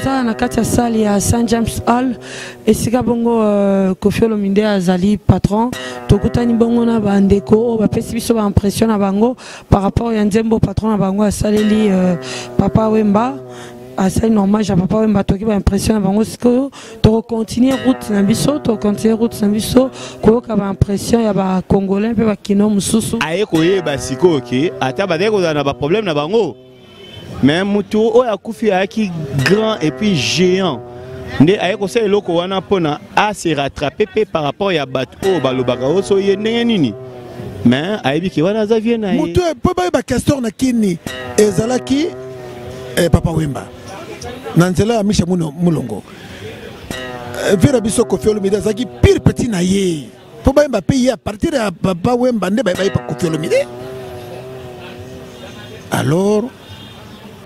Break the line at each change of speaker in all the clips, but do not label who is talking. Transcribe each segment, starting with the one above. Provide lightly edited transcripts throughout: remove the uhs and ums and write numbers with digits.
toza na kati ya salle ya St James Hall esika bongo Koffi Olomide azali patron tokutani bongo na bandeko bapesi biso ba impression na bango par rapport ya nzembo patron na bango asaleli Papa Wemba asali normal ja Papa Wemba toki ba impression na bango siko to continuer route na biso koyoka ba impression ya ba congolais pe ba kino mususu
aye koyeba siko ke ata badeko na ba problème na bango. Mais Moutou a koufi aki grand et puis géant. Ndé aye ko sey loko wana pona a se rattraper par rapport ya bato balobaka so yene nini. Mais aye bi ki wana za viena ye.
Moutou po ba castor na kini ezalaki Papa Wemba. Nanzela misha mulongo. Vera biso Koffi Olomide zaki pire petit na ye. Po ba Wemba payer à partir de Papa Wemba ndé ba Koffi Olomide. Alors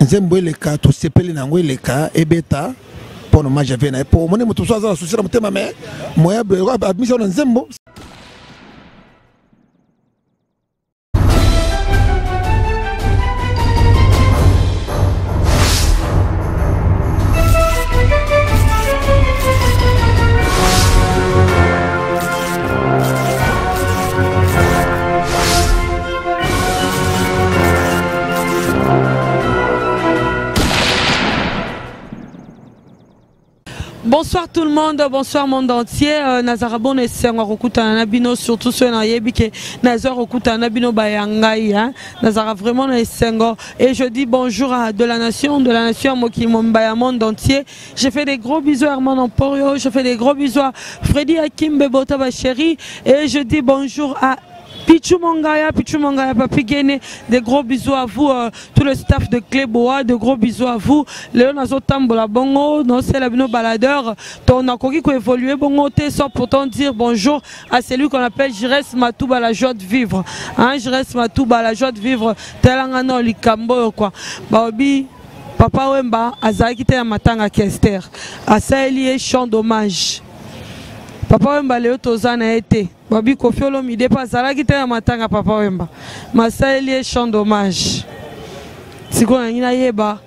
nzembo eleka to sepeli nango eleka ebeta pour no maja vena pour moni mutu so azala susira mutema me moya admission na nzembo.
Bonsoir tout le monde, bonsoir monde entier. Nazarabon et Senghor Okuta Nabino, surtout ceux na Yebike, Nazar Okuta Nabino Bayangai, Nazara vraiment na Senghor. Et je dis bonjour à de la nation Moki Mombaya monde entier. Je fais des gros bisous à Armand Emporio, je fais des gros bisous à Freddy Hakim Bebota Bacheri. Et je dis bonjour à Pichou Mangaya, Papi Guéné, des gros bisous à vous, tout le staff de Cléboa, de gros bisous à vous. Léon Azotambola Bongo, non c'est la bino baladeur, ton akori qui évolue Bongo, sans pourtant dire bonjour à celui qu'on appelle Jires Matouba, la joie de vivre. Hein, Jires Matouba, la joie de vivre, Telangano, Likambo, quoi. Baobi, Papa Wemba, Azaïki Te Matanga Kester, Asaeli chant d'hommage. Papa Wemba Léo Tozana été. Babi Koffi Olomide pas zalaki te matanga Papa Wemba. Masaeli chant d'hommage. Siko na ngina yeba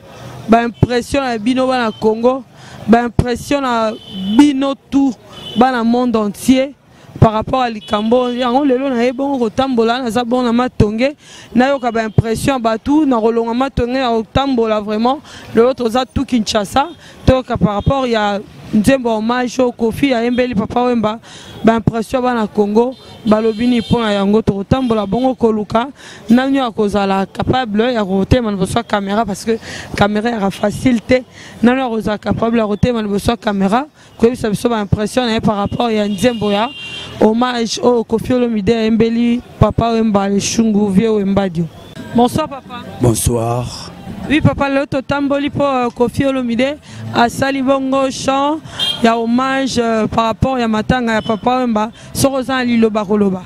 ba impression na bino bana Congo, ba impression na bino tout bana monde entier par rapport à Likambo. Yango lelo na yebon rotambola na za bon na matonge na yoka ba impression batu na rolonga matonge na rotambola vraiment le autre za tout Kinshasa to par rapport ya nzembo hommage au Koffi ya embeli Papa Wemba ba impression bana Congo balobini pona yango to tambola bongo koluka nani akozala capable ya rotema na boso caméra parce que caméra era facilité nani akozala capable ya rotema na boso caméra ko bisa biso ba impression par rapport ya nzembo ya hommage au Koffi Olomide ya embeli Papa Wemba le Shungu vieux Wemba dio. Bonsoir papa.
Bonsoir.
Oui papa le to tamboli pour Koffi Olomide à Salibongo chant ya hommage par rapport ya matanga ya Papa Wemba sorozan liloba koloba.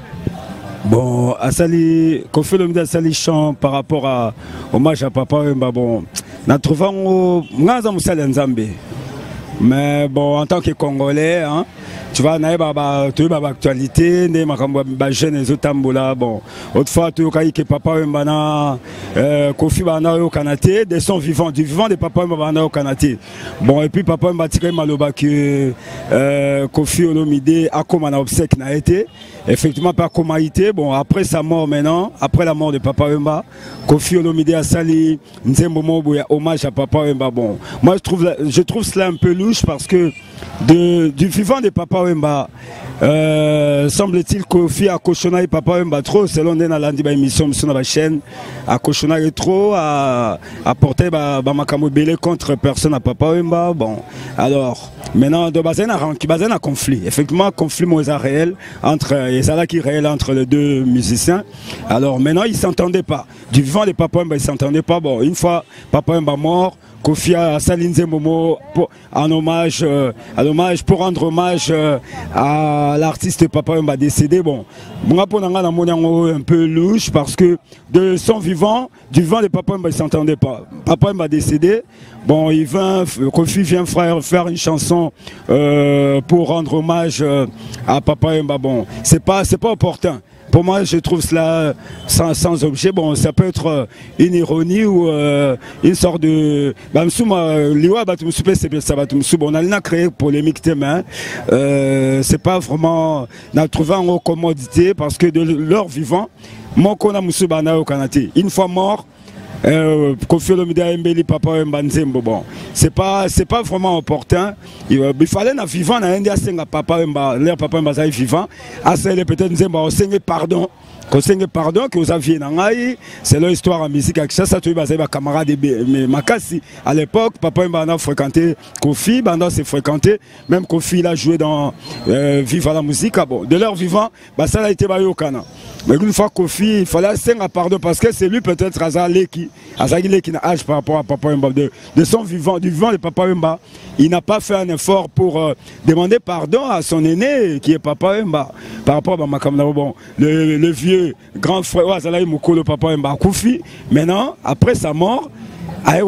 Bon asali Koffi Olomide asali chant par rapport à hommage à Papa Wemba bon na trouvant ngaza musala nzambe mais bon en tant que Congolais hein tu vois tu as actualité des jeunes tambola bon autrefois tu as que Papa Wemba na Koffi bana au Canada des sons vivants du vivant de Papa Wemba au Canada bon et puis Papa Wemba tika maloba que Koffi Olomide a comme un obsèque n'a été effectivement pas comme a été bon après sa mort maintenant après la mort de Papa Wemba Koffi Olomide a sali nzembo mobo ya hommage à Papa Wemba bon moi je trouve cela un peu louche parce que du vivant de Papa Wemba semble-t-il Koffi a cochonné Papa Wemba trop selon la landi ba émission sur la chaîne a cochonné trop a porté ba makambo belé contre personne à Papa Wemba bon alors maintenant de bazena un conflit effectivement conflit moisa réel entre qui réel entre les deux musiciens alors maintenant ils s'entendaient pas du vivant de Papa Wemba ils s'entendaient pas bon une fois Papa Wemba mort Koffi a salinze Momo en hommage pour rendre hommage à l'artiste Papa Wemba décédé bon un peu louche parce que de son vivant du vivant de Papa Wemba il s'entendait pas Papa Wemba décédé bon Koffi vient faire une chanson pour rendre hommage à Papa Wemba bon c'est pas opportun pour moi, je trouve cela sans objet. Bon, ça peut être une ironie ou une sorte de... on a créé polémique thème. C'est pas vraiment trouvé en commodité parce que de leur vivant, une fois mort, Kofi Olomide Mbeli Papa Wemba Nzembo, bon, c'est pas vraiment opportun. Il fallait na vivant na India senga Papa Wemba, leur Papa Wemba est vivant. Assez peut-être Nzembo au senga pardon. Pardon que vous aviez nangai, c'est leur histoire en musique avec ça tu vas avoir camarade mais Makasi à l'époque Papa Wemba a fréquenté Kofi, Banda s'est fréquenté, même Kofi il a joué dans Viva la musique, bon, de leur vivant, bah ça a été bayo kana. Mais une fois Kofi, il fallait senga pardon parce que c'est lui peut-être Azali qui n'a âge par rapport à Papa Wemba de son vivant, du vivant de Papa Wemba, il n'a pas fait un effort pour demander pardon à son aîné qui est Papa Wemba par rapport à Makamna, bon, le vieux grand frère Azalaï Mukolo Papa Wemba Kofi. Maintenant, après sa mort, il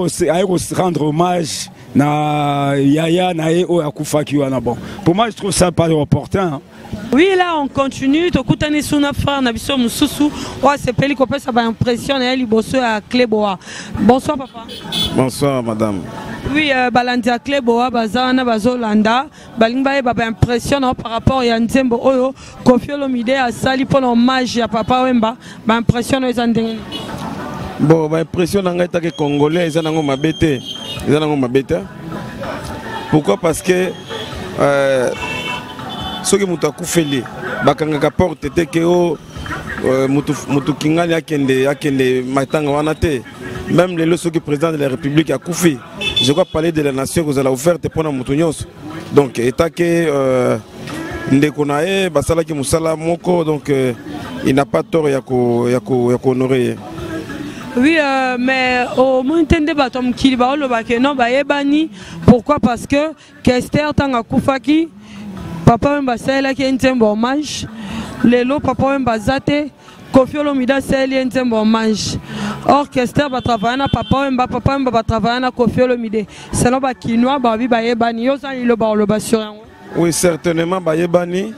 rendre hommage na Yaya na Eo Akufa Kiwana. Bon, pour moi, je trouve ça pas opportun. Hein.
Oui, là on continue. Tokutani suna frère Nabiso Mususu. Ouais, c'est Peli Kopé, ça va impressionner Liboso à Cléboa. Bonsoir papa.
Bonsoir madame.
Oui, Balandi à Cléboa, Bazana Bazolanda, Balingba va impressionnant par rapport à Nzembo Oyo, Kofi Olomide à Sali pour l'hommage à Papa Wemba, va impressionner les Andengeni.
Bon, va impressionner les Congolais, ils ont mabete. Pourquoi? Parce que ceux qui m'ont coupé, bakanga porte était que mutu kingani akende matanga wanate. Même les leçons du président de la République a coupé. Je crois parler de la nation que vous avez ouverte pour la Moutounyos. Donc, état que Ndekonae, Basala qui Moussala Moko, donc il n'a pas tort yako honoré.
Oui, mais au Montende Batom Kiliba, le Bakeno, Bayebani, pourquoi? Parce que Kester Tanga Koufaki, Papa Mbasela qui est un bon hommage, Lelo Papa Mbazate, Kofi Olomide c'est un bon hommage. Orchestre va travailler na Papa Wemba va travailler na Kofi Olomide. C'est là bas Kinois babi Bayebani, Yosan le bas sur un.
Oui, certainement Bayebani,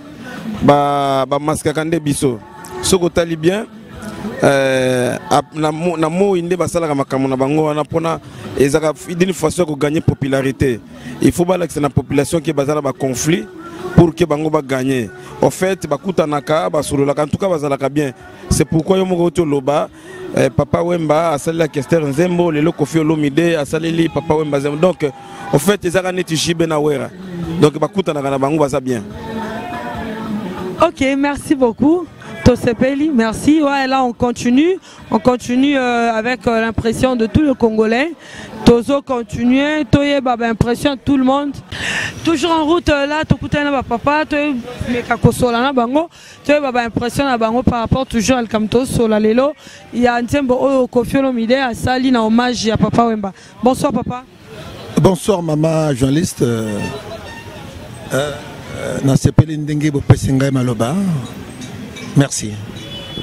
ba maskakande biso. Ce que tu bien. Na mo inde basala ka makambo na bango wana pona ezaka d'une façon ko gagner popularité. Il faut balaxer na population qui basala ba conflit pour que bango ba gagner. En fait bakutanaka basolola en tout cas basala ka bien. C'est pourquoi yo moko to loba Papa Wemba a sali la Kester Nzembo le Kofi Olomide a sali Papa Wemba Nzembo. Donc en fait ezaka neti jibe na wera. Donc bakutanaka na bango basa bien.
OK, merci beaucoup. Tosepeli, merci. Ouais, là on continue avec l'impression de tous les Congolais. Tozo continue, Toye baba impression tout le monde. Toujours en route là, Tokutana ba papa, Toye mekakosola na bango, Toye baba impression na bango par rapport toujours al Kamto sola lelo. Il y a Nzembo Oyo Kofi Olomide à sali na hommage à Papa Wemba. Bonsoir papa.
Bonsoir maman journaliste. Na sepeli ndenge bo pesinga maloba. Merci.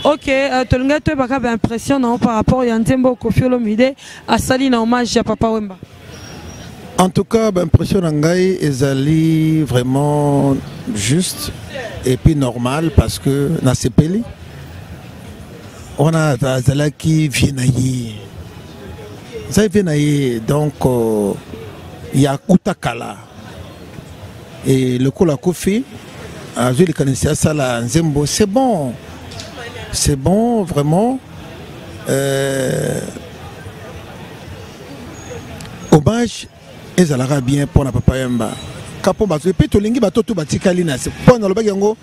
Ok, Tolunga tu as impression par rapport à Nzembo Kofi Olomide à sali na hommage à Papa Wemba.
En tout cas, l'impression Nangai est vraiment juste et puis normal parce que na sepeli on a Zala qui vient donc il y a Kutakala et le Kola Kofi. Je les connaissais à ça là, Nzembo, c'est bon vraiment. Hommage et ça l'ira bien pour la Papa Wemba. Kapo bazo pe to lingi bato to batikali na c'est pour na loba yango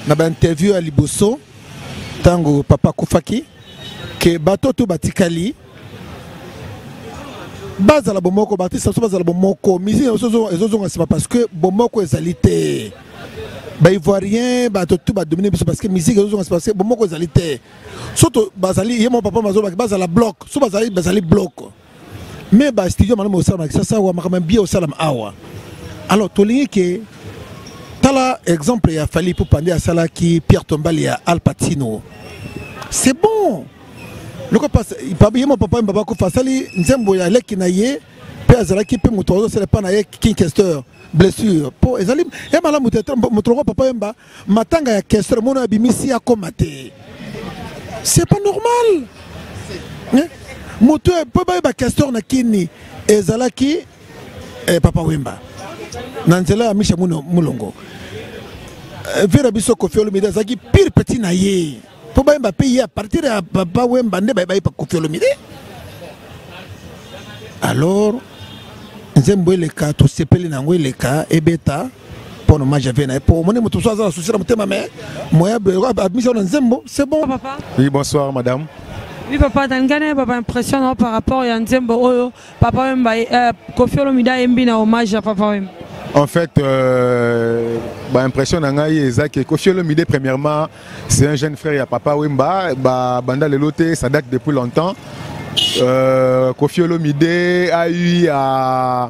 na ba interview à Liboso tango Papa Koufaki que bato to batikali baza la bomoko batisa so baza la bomoko misi ezozo c'est pas parce que bomoko ezalité. Bah ivoirien bah tout va dominer parce que musique c'est parce que bon moi qualité surtout bazali mon papa mazo bazala bloc so bazali bloc mais bah studio malamo au salam ça wa makama bien au salam awa alors tolingi que tala exemple il a fallu pour pande à sala qui Pierre Tombali à Al Pacino c'est bon le quoi passe il mon papa mbaba ko fasali Nzembo ya leki na ye pe azala ki pe moto c'est pas na ye Kingster blessure pour ezali et malamu tete motroko Papa Wemba matanga ya Kester mona bimisi ya komate c'est pas normal. Hein? Moto papa ba castor na kini ezalaki Papa Wemba. Nanzela Misha Mulongo. Vera biso Koffi Olomide zaki pire petit na ye. Papa Wemba paye à partir de Papa Wemba ne ba pas Koffi Olomide. Alors nzembo le cas to sepeli na ngwe le cas ebeta pour no majave na pour mon moto so za souci na mutema mais moya admission na nzembo c'est bon
papa.
Oui, bonsoir madame.
Oui papa, Dangane papa impressionnant par rapport à Nzembo Oyo, papa Wemba Koffi Olomide embi na hommage à papa Wemba.
En fait, impression que Koffi Olomide premièrement, c'est un jeune frère à papa Wemba, Banda Lelote, ça date depuis longtemps. Koffi Olomide a eu à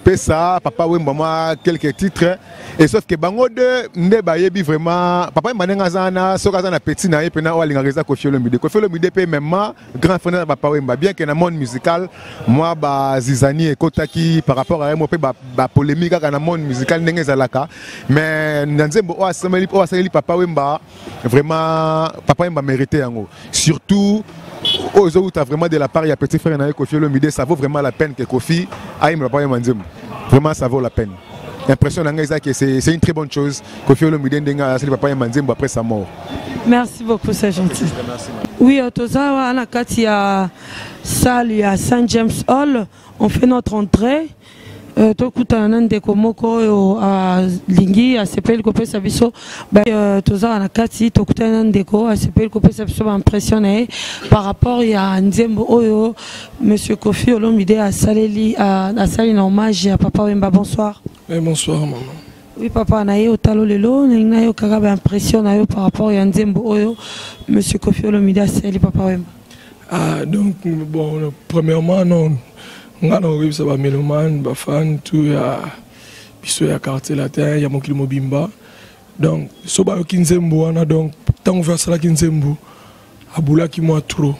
Pesa, papa Wemba moi quelques titres. Et sauf que bango de ndeba yebi vraiment papa Wemba ngazana sokazana petit na epena o linga Koffi Olomide. Koffi Olomide pe même grand frère de papa Wemba bien que dans le monde musical moi ba zizani et kotaki par rapport à moi pe ba polémique dans le monde musical ndenge zalaka mais nzembo o asali papa Wemba vraiment papa Wemba mérité yango surtout aux autres as vraiment de la part il y a petit frère na Koffi Olomide ça vaut vraiment la peine que Koffi aime papa Wemba nzembo vraiment ça vaut la peine. L'impression que c'est une très bonne chose. Koffi Olomide ndenga c'est papa Wemba nzembo après sa mort.
Merci beaucoup, c'est gentil. Oui, Tozawa anakati ya salle ya Saint James Hall, on fait notre entrée. Tokuta ndeko moko a lingi a sepel kopesa biso Tozawa anakati tokuta ndeko a sepel kopesa biso impressionné par rapport ya Nzembo oyo monsieur Koffi Olomide a saleli na hommage à papa Wemba. Bonsoir.
Bonsoir maman.
Oui papa na yo talo lelo na yo kaka impression na yo par rapport à Nzembo oyo monsieur Koffi Olomide a saleli papa Wemba.
Ah donc bon premièrement non nga na orebi ça ba mélomane ba fan tout ya biso ya quartier latin ya mokili mobimba donc so ba ki Nzembo wana donc tant on fait ça ki Nzembo abula ki moi trop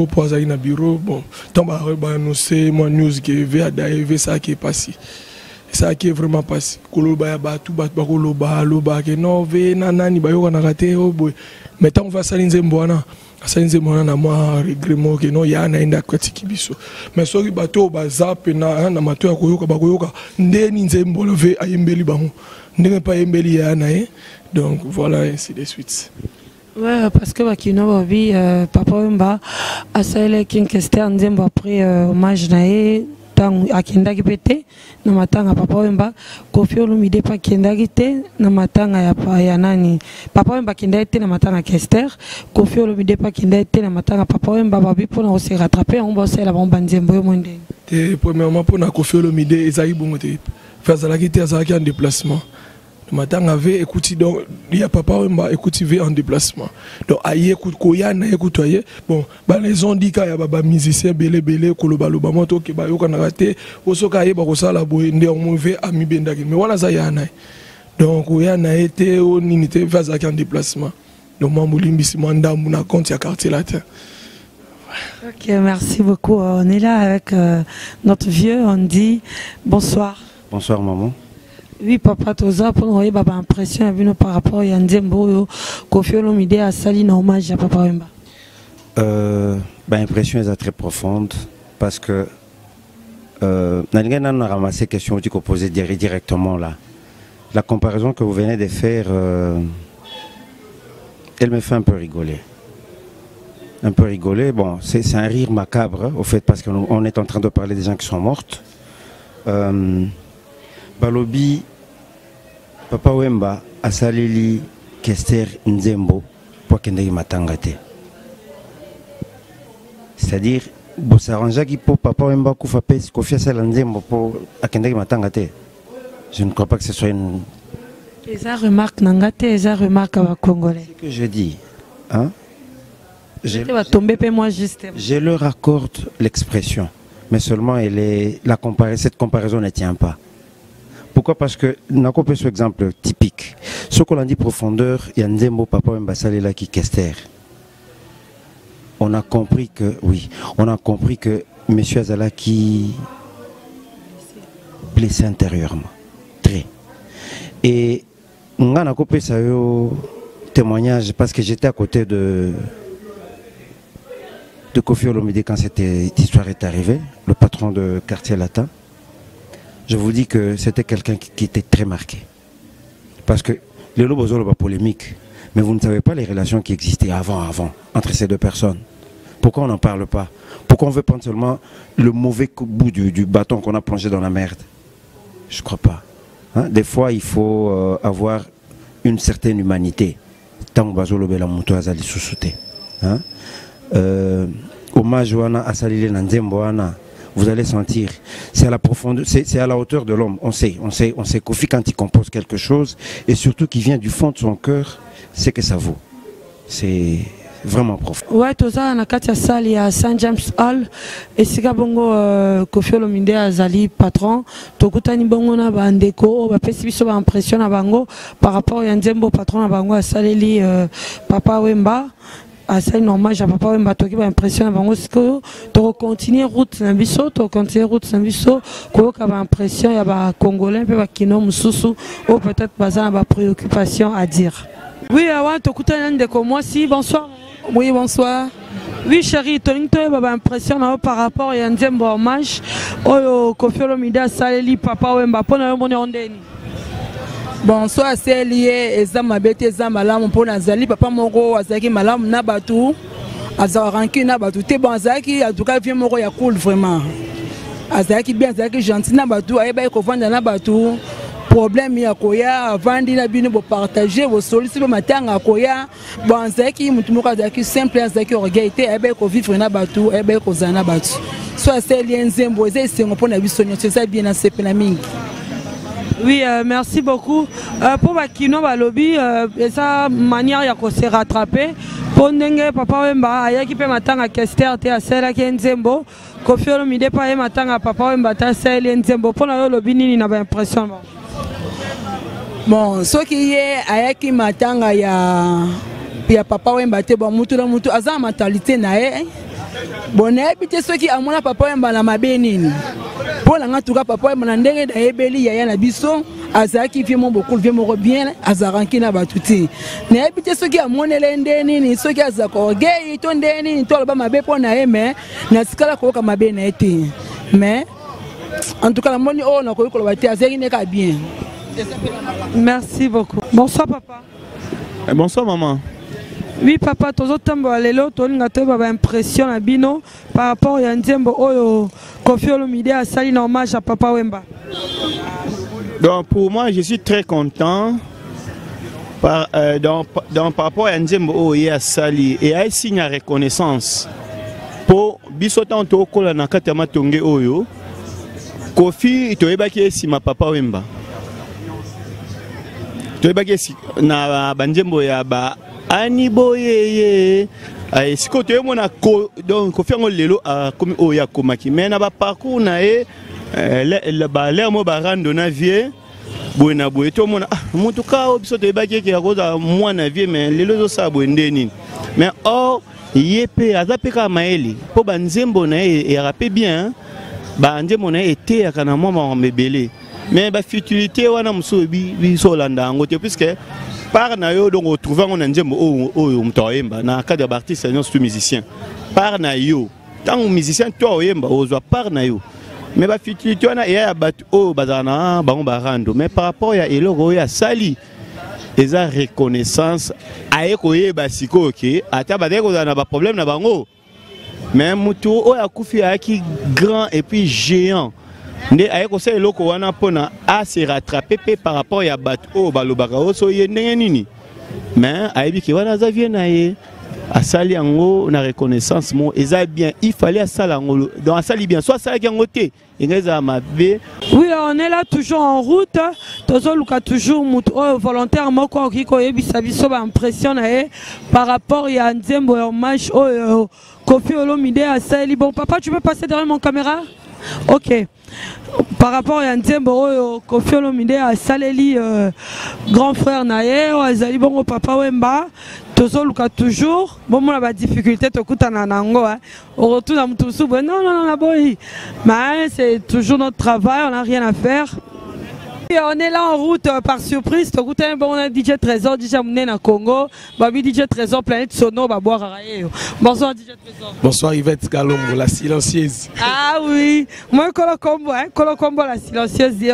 pour aller na bureau bon tant ba annoncer moi news que va d'arriver ça qui est passé. Ça qui est vraiment passé. Koloba ya batu bakoloba loba ke no ve nani bayoka na raté oh boy. Mais tant on va ça Nzembo wana na moi regret que non ya na enda kwatiki biso. Mais soki bato ba zap na mato ya koyoka ndeni Nzembo le ve ayembeli bango. Ndenge pa yembeli ya na donc voilà ainsi de suite.
Ouais, parce que Bakino Bobby, papa Wemba a salé Kinkester Nzembo après hommage nae. Akendaki pete na matanga papa Wemba Koffi Olomide pa kendaki te na matanga ya nani papa Wemba kendaki te na matanga Kester Koffi Olomide pa kendaki te na matanga papa Wemba babi pona ko se rattraper on va sala bomba Nzembo yo monde
te premièrement pona Koffi Olomide ezaki bongo te fazalaki te azalaki en déplacement le matin avait écouté donc il y a papa Wemba écouté en déplacement donc aïe écoute koya na écoutoyer bon bah les ont dit qu'il y a baba musicien belé koloba loba moto ke ba yo kana raté osoka ye ba ko sala boye ndé on mauvais ami bendaki mais wana za ya na donc koya na été au ninité fazaki en déplacement donc mamoulimbisi manda muna compte ya quartier latin.
Ok, merci beaucoup. On est là avec notre vieux, on dit bonsoir.
Bonsoir maman.
Oui, papa Toza, pour nous avoir impression par rapport à Nzembo, Koffi Olomide a sali na hommage à papa Wemba.
L'impression est très profonde parce que on a ramassé question que posée directement là. La comparaison que vous venez de faire, elle me fait un peu rigoler. Un peu rigoler, bon, c'est un rire macabre au fait parce qu'on est en train de parler des gens qui sont mortes. Balobi, papa Wemba, asaleli Kester Nzembo pour kendeki matangate. C'est-à-dire, bon, ça arrange qui pour papa Wemba koufa pesi Koffi asala Nzembo pour kendeki matangate. Je ne crois pas que ce soit une.
Et ça remarque nangate, et ça remarque à Congolais.
C'est ce que je dis, hein? Je leur accorde l'expression, mais seulement cette comparaison ne tient pas. Pourquoi? Parce que, nous avons ce exemple typique. Ce qu'on a dit profondeur, il y a Nzembo, papa Wemba salela qui Kester. On a compris que, oui, on a compris que M. Azalaki blessé intérieurement. Très. Et, on a coupé ça témoignage parce que j'étais à côté de Kofi Olomide quand cette histoire est arrivée, le patron de Quartier Latin. Je vous dis que c'était quelqu'un qui était très marqué. Parce que le Lobozolo va polémique, mais vous ne savez pas les relations qui existaient avant entre ces deux personnes. Pourquoi on n'en parle pas? Pourquoi on veut prendre seulement le mauvais bout du bâton qu'on a plongé dans la merde? Je ne crois pas. Hein? Des fois, il faut avoir une certaine humanité. Hommage à Salile Nanzemboana, vous allez sentir, c'est à la profondeur, c'est à la hauteur de l'homme. On sait Kofi quand il compose quelque chose, et surtout qui vient du fond de son cœur, c'est que ça vaut. C'est vraiment profond.
Ouais, tout ça, na katia sali à Saint James Hall, et si bongo Kofi Olomide azali patron, tokutani bongo na bandeko, ba pesi biso ba impression na bango par rapport à Nzembo patron na bango asaleli Papa Wemba. C'est normal, j'ai pas un bateau qui va impressionner avant que tu continues route na biso, tu continues route na biso, quoi qui va impressionner, il y a des Congolais, peu qui n'ont ou peut-être pas un préoccupation à dire. Oui, avant tu écoutes un de comme moi si bonsoir.
Oui, bonsoir.
Oui, chérie, tu as une impression par rapport à un Nzembo hommage, au Kofi Olomide Saleli Papa Wemba pour nous donner ondeni.
Bon, soit c'est lié à Mabete, Zamalam, pour Nazali, Papa Moro, Azaki, Malam, Nabatou, Azaranki, Nabatou, Té Banzaki, en tout cas, vieux Moro, il y a cool vraiment. Azaki, bien, Azaki, gentil, Nabatou, Aïba, Kovanda, Nabatou, problème, il y a Koya, Vandi, Nabine, pour partager, vos solliciteurs, matin, à Koya, Banzaki, Moutoumouka, Azaki, simple, Azaki, orgueillité, Aïba, Kovivre, Nabatou, Aïba, Kozana, Nabatou. Soit c'est lié à Nzembo, c'est un peu la vie, c'est ça, bien, à Sepenaming.
Oui, merci beaucoup. Pour Bakino Balobi, sa manière de se rattraper, pour Ndenge Papa Wemba, ayaki pe matanga Kester te asela ke Nzembo, Kofi Olomide pa ye matanga Papa Wemba ta asela Nzembo, pour na lobi nini na ba impression.
Bon, ce qui est ayaki matanga ya Papa Wemba te bon mutu na mutu aza mentalité na ye. Bon, habité ceux qui amona Papa Wemba na mabenini. Pour la ngatuka Papa Wemba na ndenge da ebeli ya na biso azaki fi mon beaucoup vieux bien azaranki na batuti. Na habité ceux qui amona lendeni ni ceux qui azako gay to ndeni ni to ba mabe pona eme na sikala ko ka mabe na ete. Mais en tout cas la moni o na ko ko bati azaki ne ka bien.
Merci beaucoup. Bonsoir papa.
Bonsoir maman.
Oui papa, tozo tambo alelo tolinga to ba impression na bino par rapport à Nzembo oyo Kofi Olomide a sali hommage à Papa Wemba.
Donc pour moi je suis très content par rapport à Nzembo oyo a sali et a signe à reconnaissance pour bisotan to kola na katama tonge oyo Kofi to ebaki sima Papa Wemba. To ebaki na banjembo ya ba ani boyeye si côté mon a donc Kofi lelo a comme oya komaki mais na ba parcours na e l'air mo barando na vie boina boye to mona mutu ka obiso to ebaki ke akoza mwana vie mais lelo zo sa boendeni mais or yepe azapeka maeli po banzembo na e rappé bien ba nzembo na été akana mwa mebele mais ba futilité wana musobi biso landa ngote puisque par na yo donc retrouver on Nzembo o mtoyemba na cadre d'artiste non surtout musicien par na yo tant musicien toi oyemba ozwa par na yo mais ba futilité wana ya bat o bazana bango barando mais par rapport ya eloko ya sali eza reconnaissance ayeko yeba siko ke ata badeko na ba problème na bango mais mutu o ya kufi aki grand et puis géant Ndé ayeko se eloko wana pona a se rattraper par rapport ya bato o balobaka so ye ndenge nini mais ayebi ke wana za vie na ye asali yango na reconnaissance mo eza bien il fallait asala yango donc asali bien soit asala yango te ingeza mabe.
Oui, on est là toujours en route tozoluka toujours volontairement ko kiko yebisa biso ba impression na ye par rapport ya Nzembo hommage o Kofi Olomide asali. Bon papa, tu peux passer derrière mon caméra? OK. Par rapport à Nzembo, Kofi Olomide a saleli grand frère Naye, azali bongo Papa Wemba, tozoluka toujours. Bon, on a pas difficulté, tokuta na nango. On retourne à Moutousou, non, boy. Mais c'est toujours notre travail, on n'a rien à faire. On est là en route par surprise. On a DJ Trésor, DJ Mouné na Congo. Babi DJ Trésor, Planète Sono, Baboire Araye. Bonsoir DJ Trésor.
Bonsoir Yvette Kalombo, la silencieuse.
Ah oui, moi Colocombo, la silencieuse. J'ai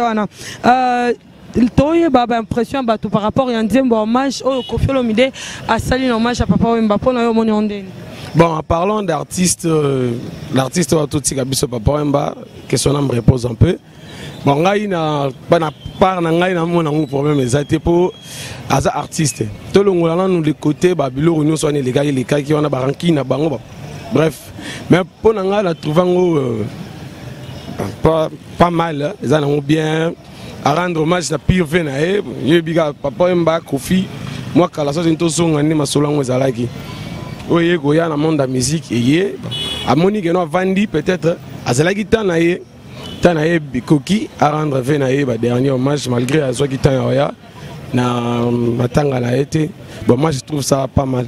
l'impression par rapport à un hommage au Koffi Olomide à Saline hommage à Papa Wemba pour nous montrer.
Bon, en parlant d'artiste, l'artiste Watotika Biso Papa Wemba, que son âme repose un peu. Bon, il y a un problème, c'est pour les artistes. Tout le monde nous les côtés, nous sommes les gars qui ont baranki na bango. Bref, mais pour nous la trouver pas mal, ils ont bien à rendre hommage à pire venae. Je biga Papa Wemba Koffi, moi quand la chose est son année ma solange aux alaki. Oui, goya na monde de la musique et à Monique no Vandi peut-être à zalaki tanaye. Tanaye Bikoki à rendre venae dernier hommage malgré à qui tanaye na matanga na été. Bon moi je trouve ça pas mal.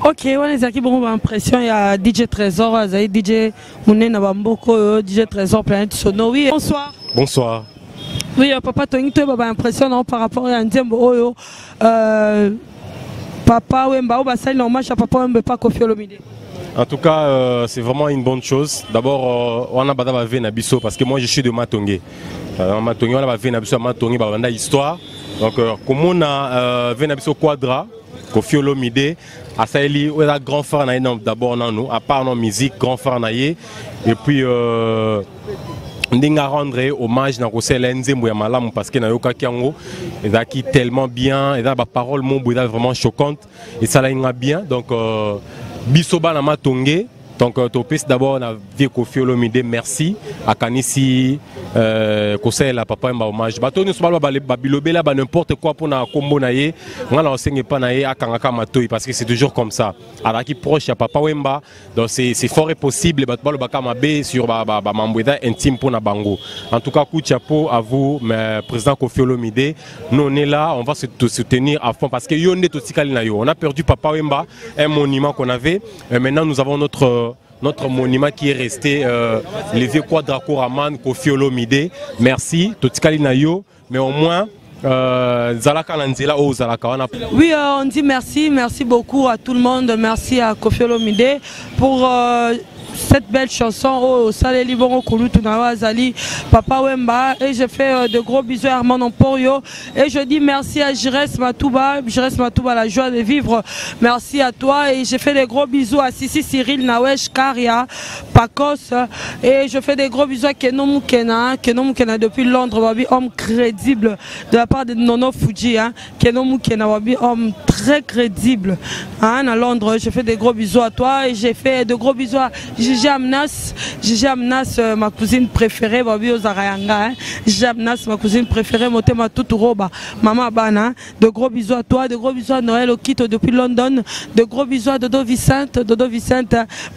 Ok, on est qui bon impression il y a DJ Trésor, DJ Mouné na Bamboko, DJ Trésor Planète Sono. Oui, bonsoir.
Bonsoir.
Oui, papa Tony tu as impression par rapport à Ndiembo Oyo Papa Wemba ou basali hommage à Papa Wemba pas Koffi Olomide.
En tout cas, c'est vraiment une bonne chose. D'abord, on a badaba vena biso parce que moi je suis de Matongé. Matongé, on a vena biso Matongé, banda histoire. Donc, comme on a vena biso Quadra, Koffi Olomide, Asaeli, on a grand frère d'abord nous, à part nos musique, grand frère naïe. Et puis ndinga rendre hommage na Kosela Nzembo ya malamu parce que na yoka kiango ezaki tellement bien, et là ba parole mon bouda vraiment choquante et ça là bien. Donc bisoba na Matongé. Donc, Topis d'abord, on a vu Koffi Olomide, merci. À Kanisi, Kosela, Papa Wemba, hommage. Bato, nous sommes là, n'importe quoi pour na combo naye. On a enseigné pas naye à Kangaka Matoi parce que c'est toujours comme ça. Alors, qui proche à Papa Wemba, donc c'est fort et possible. Bato, le bakama B sur Mamboueda intime pour na bango. En tout cas, coup de chapeau à vous, président Koffi Olomide. Nous, on est là, on va se soutenir à fond parce que Yonde Totikali Nayo. On a perdu Papa Wemba, un monument qu'on avait. Et maintenant, nous avons notre monument qui est resté, les vieux Quadra Koraman, Koffi Olomide. Merci, Totikali Nayo, mais au moins, Zalaka Nanzela ou Zalaka.
Oui, on dit merci beaucoup à tout le monde, merci à Koffi Olomide pour cette belle chanson au Salé Libongo Kouloutou Nawazali, Papa Wemba. Et je fais de gros bisous à Armand Emporio. Et je dis merci à Jires Matouba, la joie de vivre. Merci à toi. Et je fais des gros bisous à Sissi Cyril, Nawesh, Karia, Pacos. Et je fais des gros bisous à Kenon Moukena depuis Londres, Wabi, homme crédible de la part de Nono Fuji. Kenon Moukena, Wabi, homme très crédible à Londres. Je fais des gros bisous à toi. Et j'ai fait de gros bisous à Gigi Amnas, ma cousine préférée, Babi Ozarayanga. Gigi Amnas, ma cousine préférée, Motema Tuturoba, Maman Bana. De gros bisous à toi, de gros bisous à Noël Okito depuis London. De gros bisous à Dodo Vicente,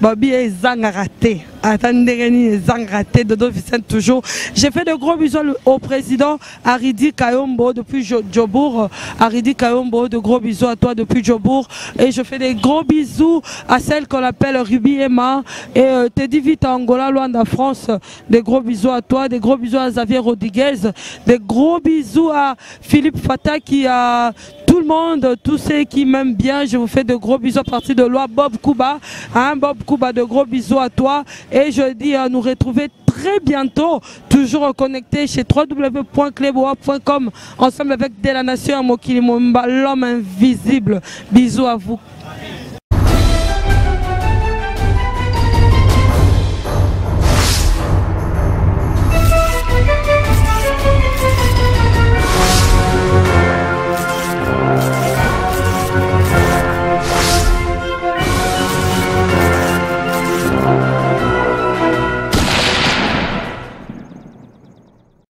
Babi et Zangarate. Attendez, Zangarate, Dodo Vicente toujours. J'ai fait de gros bisous au président Aridi Kayombo depuis Djobour. Aridi Kayombo, de gros bisous à toi depuis Djobour. Et je fais des gros bisous à celle qu'on appelle Ruby Emma. Et Teddy Vita Angola, loin de la France, des gros bisous à toi, des gros bisous à Xavier Rodriguez, des gros bisous à Philippe Fata qui a tout le monde, tous ceux qui m'aiment bien, je vous fais de gros bisous à partir de loi. Bob Kuba, Bob Kuba, de gros bisous à toi. Et je dis à nous retrouver très bientôt, toujours connectés chez www.cleboa.com, ensemble avec De la Nation Mokili Momba, l'homme invisible. Bisous à vous.